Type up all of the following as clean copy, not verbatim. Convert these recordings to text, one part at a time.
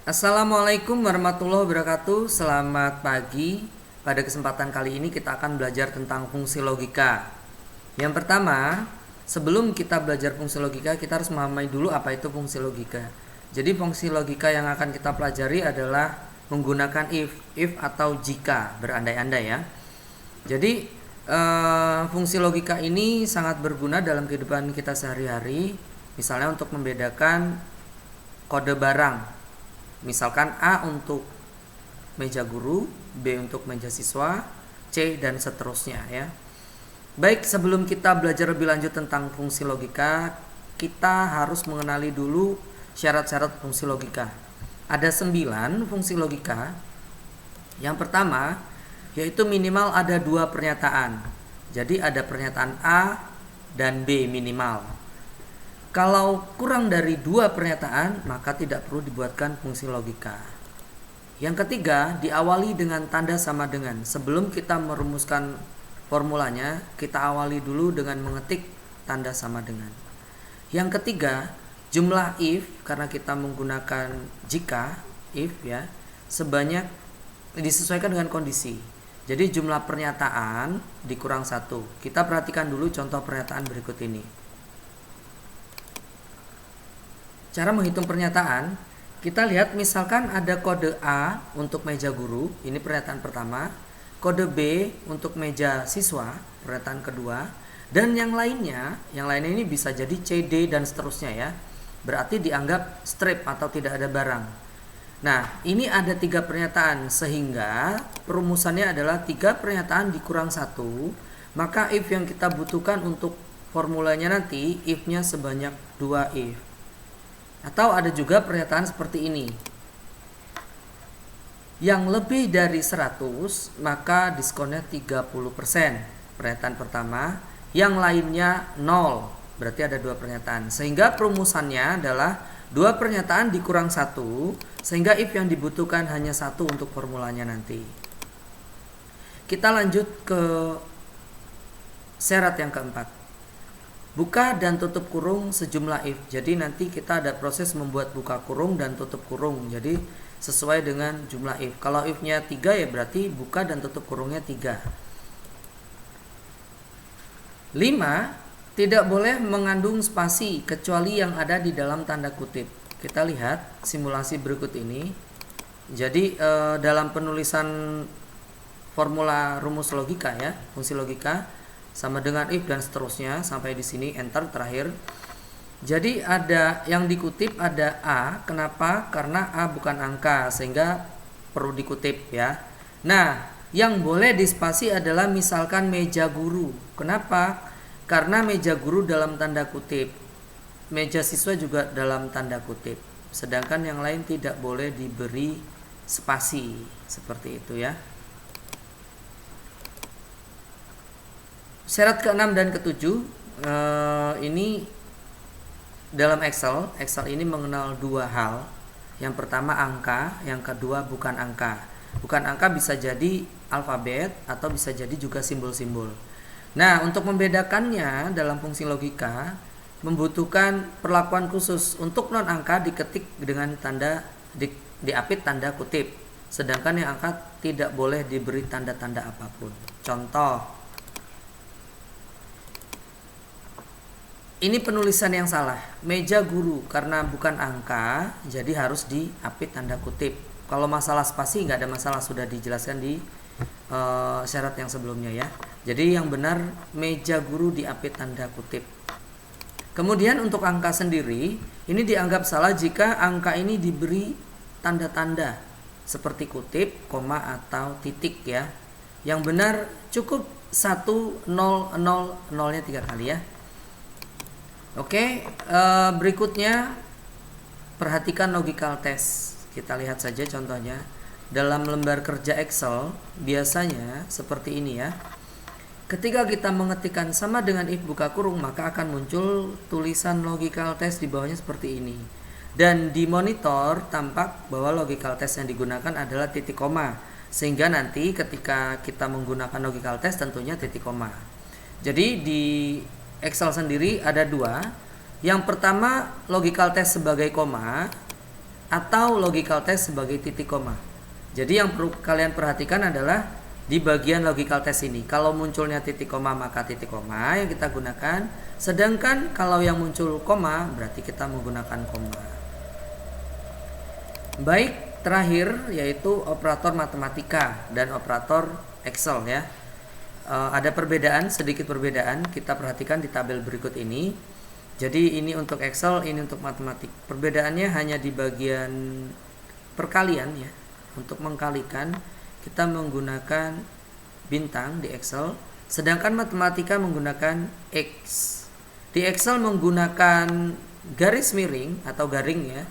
Assalamualaikum warahmatullahi wabarakatuh. Selamat pagi. Pada kesempatan kali ini kita akan belajar tentang fungsi logika. Yang pertama, sebelum kita belajar fungsi logika, kita harus memahami dulu apa itu fungsi logika. Jadi fungsi logika yang akan kita pelajari adalah menggunakan if atau jika, berandai-andai ya. Jadi fungsi logika ini sangat berguna dalam kehidupan kita sehari-hari. Misalnya untuk membedakan kode barang. Misalkan A untuk meja guru, B untuk meja siswa, C dan seterusnya ya. Baik, sebelum kita belajar lebih lanjut tentang fungsi logika, kita harus mengenali dulu syarat-syarat fungsi logika. Ada 9 fungsi logika. Yang pertama, yaitu minimal ada 2 pernyataan. Jadi ada pernyataan A dan B minimal. Kalau kurang dari 2 pernyataan, maka tidak perlu dibuatkan fungsi logika. Yang ketiga, diawali dengan tanda sama dengan. Sebelum kita merumuskan formulanya, kita awali dulu dengan mengetik tanda sama dengan. Yang ketiga, jumlah if, karena kita menggunakan jika, if ya, sebanyak disesuaikan dengan kondisi. Jadi jumlah pernyataan dikurang 1. Kita perhatikan dulu contoh pernyataan berikut ini. Cara menghitung pernyataan, kita lihat misalkan ada kode A untuk meja guru, ini pernyataan pertama, kode B untuk meja siswa, pernyataan kedua, dan yang lainnya ini bisa jadi C, D dan seterusnya ya. Berarti dianggap strip atau tidak ada barang. Nah, ini ada 3 pernyataan sehingga perumusannya adalah 3 pernyataan dikurang 1, maka if yang kita butuhkan untuk formulanya nanti if-nya sebanyak 2 if. Atau ada juga pernyataan seperti ini. Yang lebih dari 100 maka diskonnya 30%. Pernyataan pertama, yang lainnya 0. Berarti ada 2 pernyataan. Sehingga perumusannya adalah 2 pernyataan dikurang 1, sehingga if yang dibutuhkan hanya 1 untuk formulanya nanti. Kita lanjut ke syarat yang keempat. Buka dan tutup kurung sejumlah if. Jadi nanti kita ada proses membuat buka kurung dan tutup kurung. Jadi sesuai dengan jumlah if. Kalau if-nya 3 ya berarti buka dan tutup kurungnya 3. 5. Tidak boleh mengandung spasi kecuali yang ada di dalam tanda kutip. Kita lihat simulasi berikut ini. Jadi dalam penulisan formula rumus logika ya, fungsi logika sama dengan if dan seterusnya sampai di sini enter terakhir. Jadi ada yang dikutip ada A. Kenapa? Karena A bukan angka sehingga perlu dikutip ya. Nah, yang boleh dispasi adalah misalkan meja guru. Kenapa? Karena meja guru dalam tanda kutip. Meja siswa juga dalam tanda kutip. Sedangkan yang lain tidak boleh diberi spasi seperti itu ya. Syarat ke-6 dan ke-7 ini dalam Excel ini mengenal 2 hal. Yang pertama angka, yang kedua bukan angka. Bukan angka bisa jadi alfabet atau bisa jadi juga simbol-simbol. Nah, untuk membedakannya dalam fungsi logika membutuhkan perlakuan khusus. Untuk non angka diketik dengan tanda diapit tanda kutip. Sedangkan yang angka tidak boleh diberi tanda-tanda apapun. Contoh, ini penulisan yang salah. Meja guru karena bukan angka, jadi harus diapit tanda kutip. Kalau masalah spasi nggak ada masalah, sudah dijelaskan di syarat yang sebelumnya ya. Jadi yang benar meja guru diapit tanda kutip. Kemudian untuk angka sendiri, ini dianggap salah jika angka ini diberi tanda-tanda seperti kutip, koma atau titik ya. Yang benar cukup 1, 0, 0, 0-nya 3 kali ya. Oke, berikutnya perhatikan logical test. Kita lihat saja contohnya. Dalam lembar kerja Excel biasanya seperti ini ya. Ketika kita mengetikkan sama dengan if buka kurung, maka akan muncul tulisan logical test di bawahnya seperti ini. Dan di monitor tampak bahwa logical test yang digunakan adalah titik koma. Sehingga nanti ketika kita menggunakan logical test tentunya titik koma. Jadi di Excel sendiri ada 2. Yang pertama logical test sebagai koma atau logical test sebagai titik koma. Jadi yang perlu kalian perhatikan adalah di bagian logical test ini. Kalau munculnya titik koma maka titik koma yang kita gunakan. Sedangkan kalau yang muncul koma berarti kita menggunakan koma. Baik, terakhir yaitu operator matematika dan operator Excel ya. Ada perbedaan, sedikit perbedaan. Kita perhatikan di tabel berikut ini. Jadi ini untuk Excel, ini untuk matematik. Perbedaannya hanya di bagian perkalian ya. Untuk mengkalikan kita menggunakan bintang di Excel, sedangkan matematika menggunakan X. Di Excel menggunakan garis miring atau garing ya.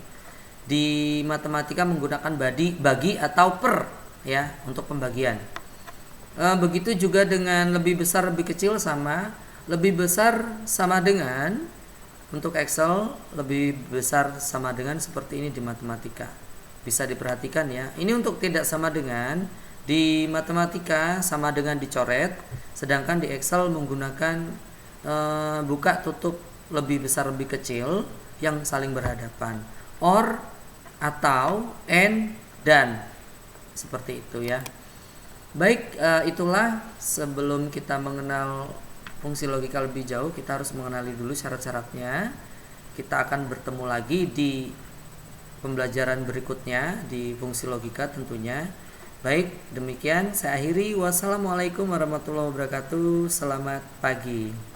Di matematika menggunakan bagi atau per ya untuk pembagian. Begitu juga dengan lebih besar lebih kecil sama, lebih besar sama dengan untuk Excel, lebih besar sama dengan seperti ini di matematika. Bisa diperhatikan ya. Ini untuk tidak sama dengan, di matematika sama dengan dicoret, sedangkan di Excel menggunakan buka tutup lebih besar lebih kecil yang saling berhadapan. Or, atau, and, dan. Seperti itu ya. Baik, itulah sebelum kita mengenal fungsi logika lebih jauh, kita harus mengenali dulu syarat-syaratnya. Kita akan bertemu lagi di pembelajaran berikutnya di fungsi logika tentunya. Baik, demikian saya akhiri. Wassalamualaikum warahmatullahi wabarakatuh. Selamat pagi.